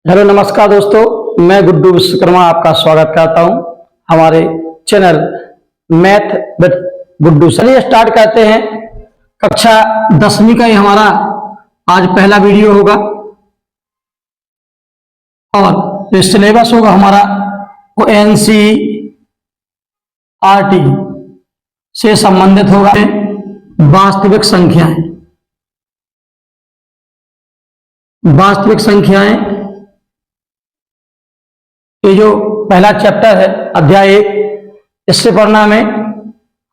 Hello नमस्कार दोस्तों, मैं गुड्डू विश्वकर्मा आपका स्वागत करता हूं हमारे चैनल मैथ विद गुड्डू। चलिए स्टार्ट करते हैं। कक्षा 10वीं का ही हमारा आज पहला वीडियो होगा और जो सिलेबस होगा हमारा वो एनसीईआरटी से संबंधित होगा। वास्तविक संख्याएं, वास्तविक संख्याएं, ये जो पहला चैप्टर है अध्याय 1, इससे पढ़ना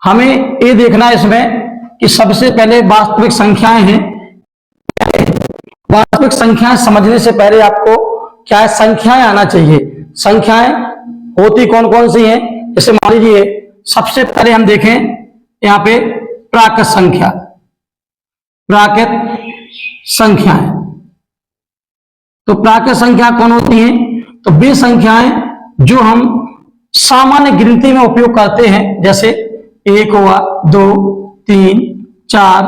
हमें ये देखना है इसमें कि सबसे पहले वास्तविक संख्याएं हैं। वास्तविक संख्याएं समझने से पहले आपको क्या है, संख्याएं आना चाहिए। संख्याएं होती कौन कौन सी हैं, जैसे मान लीजिए सबसे पहले हम देखें यहाँ पे प्राकृत संख्या, प्राकृत संख्याएं। तो प्राकृत संख्या कौन होती हैं? तो वे संख्याएं जो हम सामान्य गिनती में उपयोग करते हैं, जैसे 1 हुआ, 2, 3, 4,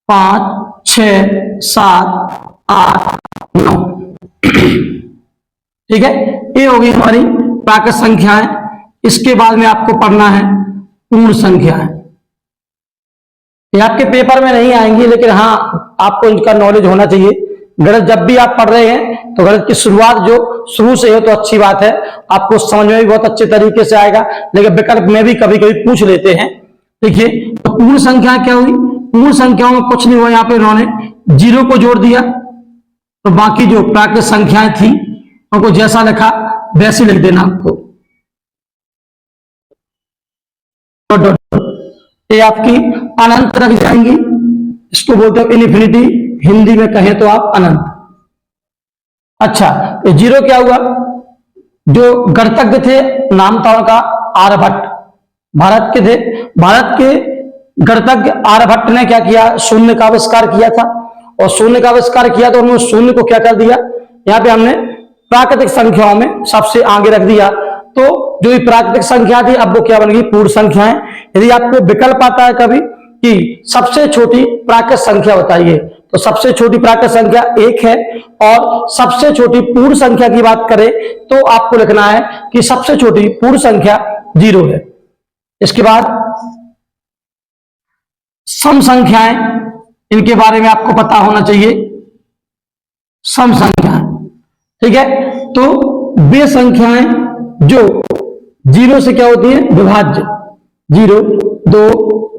5, 6, 7, 8, 9। ठीक है, ये होगी हमारी प्राकृत संख्याएं। इसके बाद में आपको पढ़ना है पूर्ण संख्याएं। ये आपके पेपर में नहीं आएंगी, लेकिन हाँ आपको इनका नॉलेज होना चाहिए। गणित जब भी आप पढ़ रहे हैं तो गणित की शुरुआत जो शुरू से है तो अच्छी बात है, आपको समझ में भी बहुत अच्छे तरीके से आएगा, लेकिन विकल्प में भी कभी कभी पूछ लेते हैं। देखिए, तो पूर्ण संख्या क्या हुई? पूर्ण संख्याओं में कुछ नहीं हुआ, यहाँ पे उन्होंने 0 को जोड़ दिया, तो बाकी जो प्राकृत संख्याएं थी उनको जैसा लिखा वैसे लिख देना आपको। ये आपकी अनंत रख जाएंगी, इसको बोलते हैं इनफिनिटी, हिंदी में कहें तो आप अनंत। अच्छा, तो 0 क्या हुआ? जो गणतज्ञ थे नाम था उनका आर्यभट्ट, भारत के थे। भारत के गणतज्ञ आर्यभट्ट ने क्या किया? शून्य का आविष्कार किया था, और शून्य का आविष्कार किया तो उन्होंने शून्य को क्या कर दिया, यहाँ पे हमने प्राकृतिक संख्याओं में सबसे आगे रख दिया। तो जो ये प्राकृतिक संख्या थी अब वो क्या बन गई? पूर्ण संख्याएं। यदि आपको विकल्प आता है कभी कि सबसे छोटी प्राकृत संख्या बताइए, तो सबसे छोटी प्राकृत संख्या 1 है, और सबसे छोटी पूर्ण संख्या की बात करें तो आपको लिखना है कि सबसे छोटी पूर्ण संख्या 0 है। इसके बाद सम संख्याएं, इनके बारे में आपको पता होना चाहिए। सम संख्याएं, ठीक है, तो वे संख्याएं जो 0 से क्या होती है? विभाज्य। 0, 2,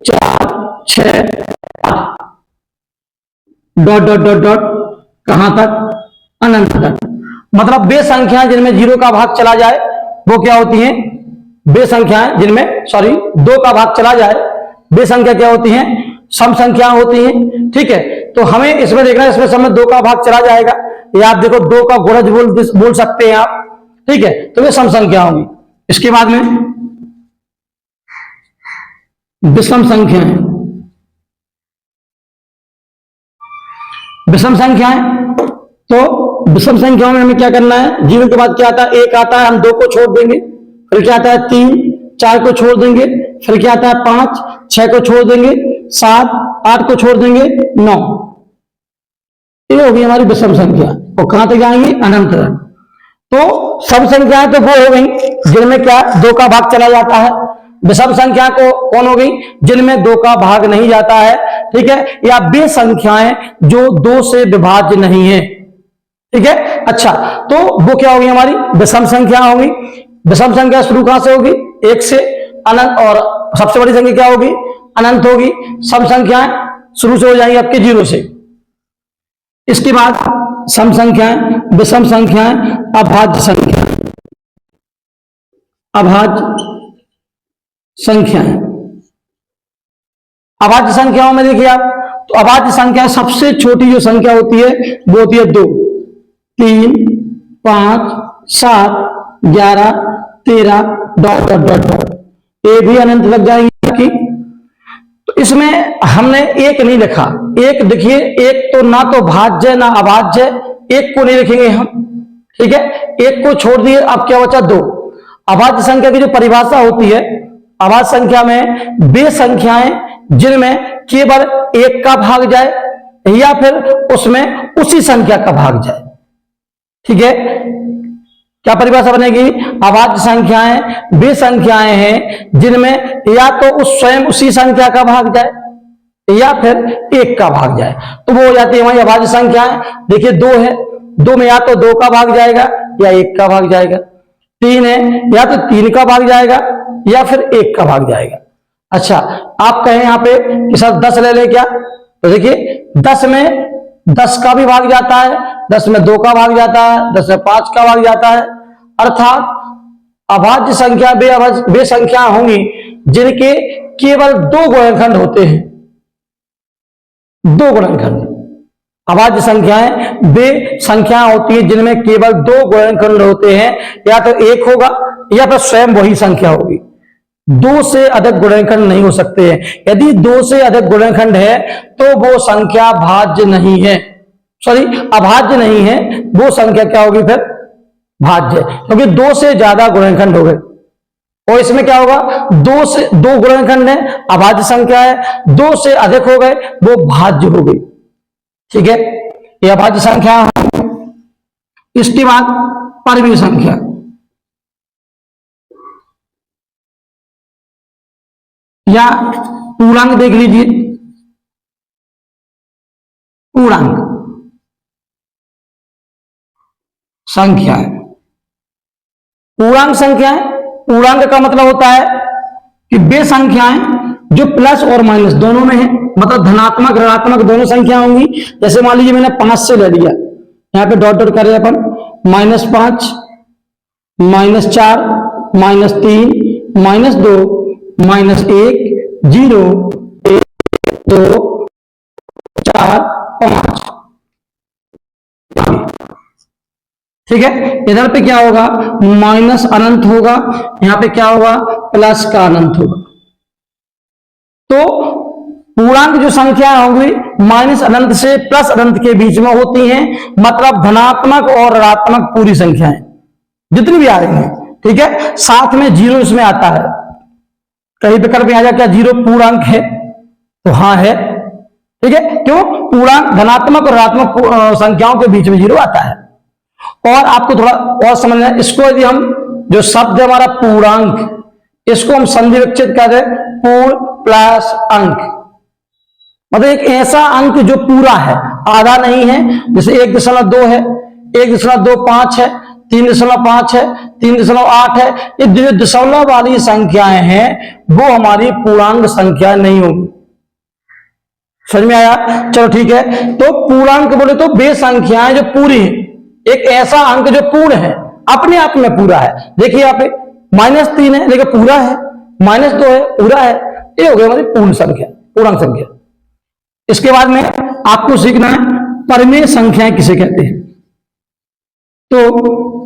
4, 6, 8, डॉट डॉट डॉट डॉट, कहां तक? अनंत तक। मतलब वे संख्याएं जिनमें 0 का भाग चला जाए वो क्या होती हैं? वे संख्याएं जिनमें 2 का भाग चला जाए वे संख्या क्या होती हैं? सम संख्या होती हैं। ठीक है, तो हमें इसमें देखना है, इसमें समय 2 का भाग चला जाएगा, या आप देखो 2 का गुणज बोल सकते हैं आप। ठीक है, तो वे सम संख्या होंगी। इसके बाद में विषम संख्याएं। विषम संख्याएं, तो विषम संख्याओं में हमें क्या करना है? 0 के बाद क्या आता है? 1 आता है, हम 2 को छोड़ देंगे। फिर क्या आता है? 3, 4 को छोड़ देंगे। फिर क्या आता है? 5, 6 को छोड़ देंगे। 7, 8 को छोड़ देंगे। 9। ये होगी हमारी विषम संख्या। और कहां तक जाएंगे? अनंत तक। तो सम संख्याएं तो वो हो गई जिनमें क्या 2 का भाग चला जाता है। विषम संख्या को कौन हो गई? जिनमें 2 का भाग नहीं जाता है। ठीक है, या वे संख्याएं जो 2 से विभाज्य नहीं है। ठीक है, अच्छा, तो वो क्या होगी? हमारी विषम संख्या होगी। विषम संख्या शुरू कहां से होगी? 1 से अनंत, और सबसे बड़ी संख्या क्या होगी? अनंत होगी। सम संख्याएं शुरू से हो जाएंगी आपके 0 से। इसके बाद सम संख्याएं, विषम संख्याएं, अभाज्य संख्या। अभाज्य संख्याएं, अभाज्य संख्याओं में देखिए आप, तो अभाज्य संख्या सबसे छोटी जो संख्या होती है वो होती है 2, 3, 5, 7, 11, 13, डॉट डॉट डॉट डॉट। ये भी अनंत लग जाएंगी आपकी। तो इसमें हमने 1 नहीं लिखा। 1 देखिए, 1 तो ना तो भाज्य ना अभाज्य, 1 को नहीं लिखेंगे हम। ठीक है, 1 को छोड़ दिए, अब क्या बचा? 2। अभाज्य संख्या की जो परिभाषा होती है, अभाज्य संख्या में वे संख्याएं जिनमें केवल 1 का भाग जाए या फिर उसमें उसी संख्या का भाग जाए। ठीक है, क्या परिभाषा बनेगी? अभाज्य संख्याएं वे संख्याएं हैं जिनमें या तो उस स्वयं उसी संख्या का भाग जाए या फिर एक का भाग जाए, तो वो हो जाती है हमारी अभाज्य संख्याएं। देखिए 2 है, 2 में या तो 2 का भाग जाएगा या 1 का भाग जाएगा। 3 है, या तो 3 का भाग जाएगा या फिर 1 का भाग जाएगा। अच्छा, आप कहें यहाँ पे कि सर 10 ले ले क्या, तो देखिए 10 में 10 का भी भाग जाता है, 10 में 2 का भाग जाता है, 10 में 5 का भाग जाता है। अर्थात अभाज्य संख्या वे संख्या होंगी जिनके केवल 2 गुणनखंड होते हैं। 2 गुणनखंड अभाज्य संख्याएं वे संख्या होती है जिनमें केवल 2 गुणनखंड होते हैं, या तो 1 होगा या फिर स्वयं वही संख्या होगी। 2 से अधिक गुणनखंड नहीं हो सकते हैं। यदि 2 से अधिक गुणनखंड है तो वो संख्या भाज्य नहीं है, सॉरी अभाज्य नहीं है, वो संख्या क्या होगी फिर? भाज्य, क्योंकि 2 से ज्यादा गुणनखंड हो गए। और इसमें क्या होगा? 2 गुणनखंड है, अभाज्य संख्या है, 2 से अधिक हो गए वो भाज्य हो गई। ठीक है, यह अभाज्य संख्या है। इसके बाद परिमेय संख्या, या पूर्णांक देख लीजिए। पूर्णांक संख्या है, पूर्णांक संख्या है। पूर्णांक का मतलब होता है कि वे संख्याएं जो प्लस और माइनस दोनों में है, मतलब धनात्मक ऋणात्मक दोनों संख्या होंगी। जैसे मान लीजिए मैंने 5 से ले लिया, यहां पे डॉट डॉट करें अपन, -5, -4, -3, -2, -1, 0, 1, 2, 4, 5। ठीक है, इधर पे क्या होगा? माइनस अनंत होगा, यहां पे क्या होगा? प्लस का अनंत होगा। तो पूर्णांक जो संख्या होंगी माइनस अनंत से प्लस अनंत के बीच में होती हैं, मतलब धनात्मक और ऋणात्मक पूरी संख्याएं जितनी भी आ रही हैं। ठीक है, साथ में 0 इसमें आता है। कहीं पे कर आ जाए क्या 0 पूर्णांक है? तो हाँ है। ठीक है, क्यों? पूर्णांक धनात्मक और ऋणात्मक संख्याओं के बीच में 0 आता है। और आपको थोड़ा और समझना है, इसको यदि हम जो शब्द है हमारा पूर्णांक, इसको हम संधि विच्छेद कर दें पूर्ण प्लस अंक, मतलब एक ऐसा अंक जो पूरा है, आधा नहीं है। जैसे 1.2 है, 1.25 है, 3.5 है, 3.8 है, ये जो दशमलव वाली संख्याएं हैं वो हमारी पूर्णांक संख्या नहीं होगी। समझ में आया? चलो ठीक है, तो पूर्णांक बोले तो वे संख्याएं जो पूरी है, एक ऐसा अंक जो पूर्ण है, अपने आप में पूरा है। देखिए यहाँ पे -3 है लेकिन पूरा है, -2 है पूरा है, ये हो गया हमारी पूर्ण संख्या, पूर्णांक संख्या। इसके बाद में आपको सीखना है परिमेय संख्याएं किसे कहते हैं। तो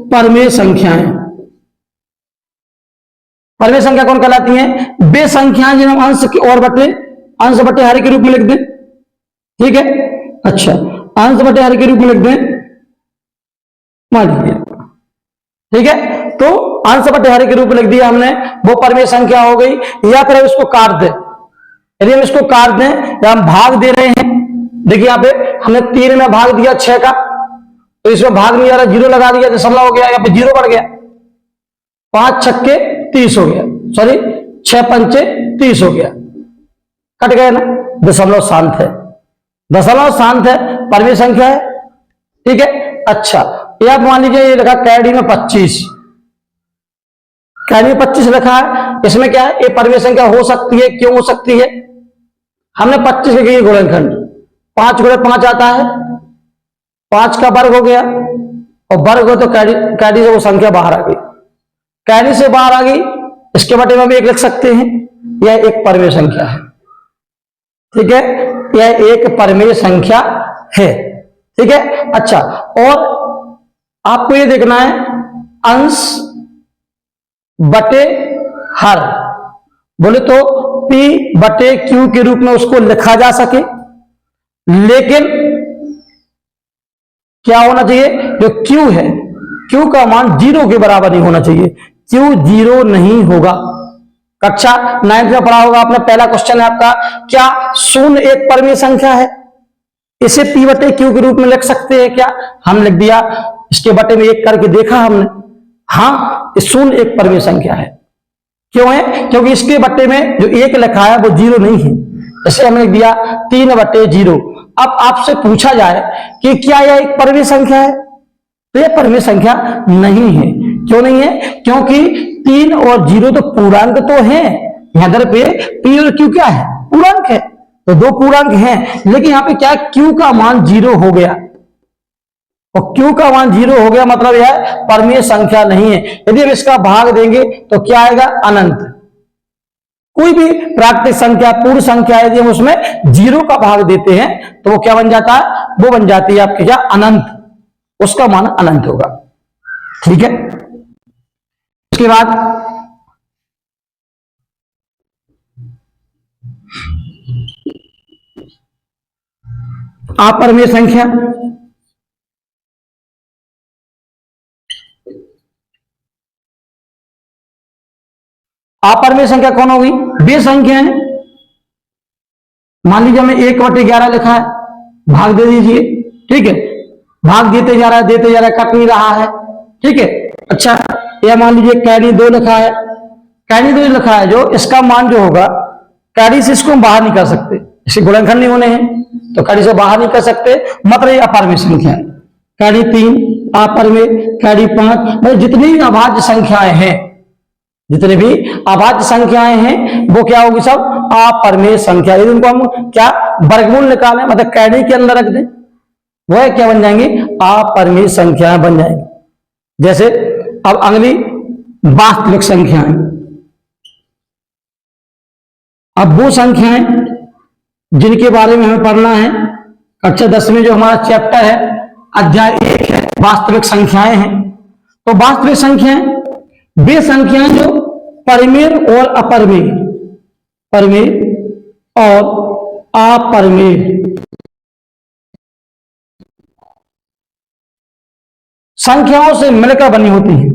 परिमेय संख्याएं, परिमेय संख्या कौन कहलाती हैं? वे संख्याएं जिन्हें अंश और अंश बटे हर के रूप में लिख दें। ठीक है, अच्छा अंश बटे हर के रूप में लिख दें, मान लीजिए। ठीक है, तो अंश बटे हर के रूप में लिख दिया हमने, वो परिमेय संख्या हो गई। या फिर हम इसको काट दें, यदि हम इसको काट दें या हम भाग दे रहे हैं, देखिए यहाँ पे हमने 3 में भाग दिया 6 का, तो इसमें भाग नहीं आ रहा, 0 लगा दिया, दशमलव हो गया, यहाँ पे 0 बढ़ गया, 5 छक्के 30 हो गया, सॉरी 6 पंचे 30 हो गया, कट गया ना, दशमलव शांत है, दशमलव शांत है, परिमेय संख्या है। ठीक है, अच्छा ये आप मान लीजिए ये लिखा कैडी में 25, कैडी में 25 लिखा है, इसमें क्या है? ये परिमेय संख्या हो सकती है। क्यों हो सकती है? हमने 25 लिखी गुणनखंड, 5 गुणे 5 आता है, 5 का वर्ग हो गया, और वर्ग हो तो कैडी से वो संख्या बाहर आ गई, कैडी से बाहर आ गई, इसके बटे में भी 1 लिख सकते हैं। यह एक परिमेय संख्या है। ठीक है, यह एक परिमेय संख्या है। ठीक है, अच्छा और आपको ये देखना है अंश बटे हर, बोले तो P बटे Q के रूप में उसको लिखा जा सके, लेकिन क्या होना चाहिए? जो Q है, Q का मान 0 के बराबर नहीं होना चाहिए। Q 0 नहीं होगा। कक्षा 9th में पढ़ा होगा आपने, पहला क्वेश्चन है आपका, क्या 0 एक परिमेय संख्या है? इसे P बटे Q के रूप में लिख सकते हैं क्या? हम लिख दिया इसके बटे में 1 करके देखा हमने, हाँ शून्य एक परमेय संख्या है। क्यों है? क्योंकि इसके बट्टे में जो 1 लिखा है वो 0 नहीं है। जैसे हमने दिया 3/0। अब आपसे पूछा जाए कि क्या यह एक परमेय संख्या है, तो यह परमेय संख्या नहीं है। क्यों नहीं है? क्योंकि 3 और 0 तो पूर्णांक तो हैं, यहां दर पे p और q क्या है? पूर्णांक है, तो 2 पूर्णांक हैं। लेकिन यहां पे क्या है? q का मान 0 हो गया, और q का मान 0 हो गया मतलब यह परमेय संख्या नहीं है। यदि हम इसका भाग देंगे तो क्या आएगा? अनंत। कोई भी प्राकृतिक संख्या, पूर्ण संख्या, यदि हम उसमें 0 का भाग देते हैं तो वो क्या बन जाता है? वो बन जाती है आपकी क्या? अनंत। उसका मान अनंत होगा। ठीक है। उसके बाद अपरमेय संख्या, अपरमेय संख्या कौन होगी? वे संख्या है, मान लीजिए हमें 1/11 लिखा है, भाग दे दीजिए। ठीक है, भाग देते जा रहा है, देते जा रहा है, कट नहीं रहा है। ठीक है। अच्छा, यह मान लीजिए कैरी 2 लिखा है, कैरी 2 लिखा है, जो इसका मान जो होगा, कैरी से इसको हम बाहर नहीं कर सकते, इसे गुणनखंड नहीं होने हैं, तो कैरी से बाहर नहीं कर सकते, मतलब ये अपरमेय संख्या है। कैरी 3 अपरमेय, कैरी 5, मतलब जितनी भी अभाज्य संख्याएं हैं, जितने भी अभाज्य संख्याएं हैं वो क्या होगी? सब अपरमेय संख्या। यदि उनको हम क्या वर्गमूल निकालें, मतलब कैरी के अंदर रख दें, वह क्या बन जाएंगी? अपरमेय संख्याएं बन जाएंगी। जैसे अब अगली वास्तविक संख्याएं। अब वो संख्याएं जिनके बारे में हमें पढ़ना है, कक्षा 10 में जो हमारा चैप्टर है, अध्याय 1 है, वास्तविक संख्याएं हैं। तो वास्तविक संख्याएं वे संख्याएं जो परमेय और अपरमेय, परमेय और अपरमेय संख्याओं से मिलकर बनी होती है।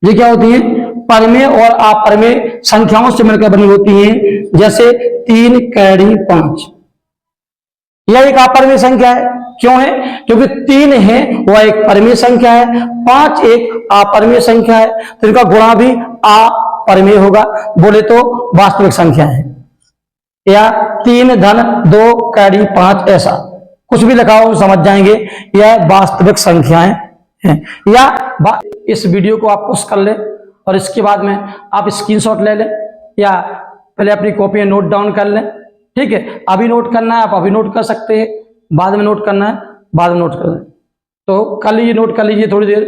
ये क्या होती है? परमेय और अपरमेय संख्याओं से मिलकर बनी होती हैं। जैसे 3 कैरी 5, यह एक अपरमेय संख्या है। क्यों है? क्योंकि 3 है वह एक परमेय संख्या है, 5 एक अपरमेय संख्या है, तो इनका गुणा भी अपरमेय होगा। बोले तो वास्तविक संख्या है, या 3 धन 2 कैरी 5, ऐसा कुछ भी लिखा हो समझ जाएंगे, यह वास्तविक संख्याएं हैं। या इस वीडियो को आप पुश कर ले और इसके बाद में आप स्क्रीनशॉट ले लें, या पहले अपनी कॉपी में नोट डाउन कर लें। ठीक है, अभी नोट करना है आप अभी नोट कर सकते हैं, बाद में नोट करना है बाद में नोट कर लें, तो कर लीजिए, नोट कर लीजिए थोड़ी देर।